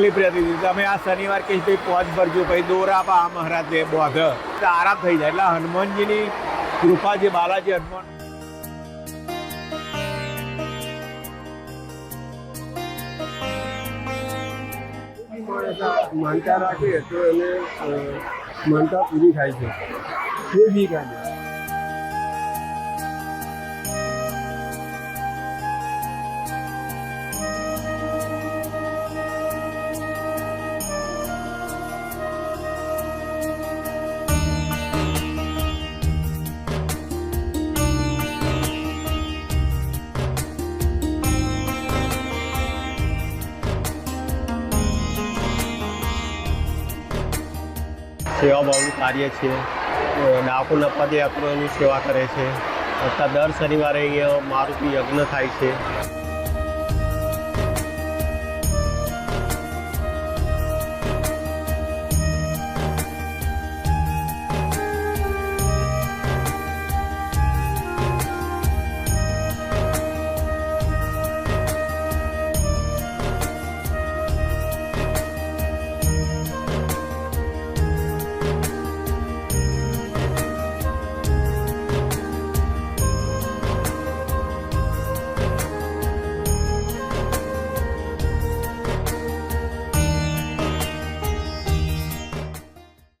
તકલીફ રહેતી હતી. તમે આ શનિવાર કે ભાઈ પહોંચ ભરજો, પછી દોરા પા મહારાજને બોધ આરામ થઈ જાય. એટલે હનુમાનજીની કૃપા જે બાલાજી હનુમાન માનતા રાખીએ તો એને માનતા પૂરી થાય છે. કોઈ બી કાંઈ સેવાભાવનું કાર્ય છે. ડાકોરના પદયાત્રીઓની સેવા કરે છે. દર શનિવારે અહીંયા મારુતિ યજ્ઞ થાય છે.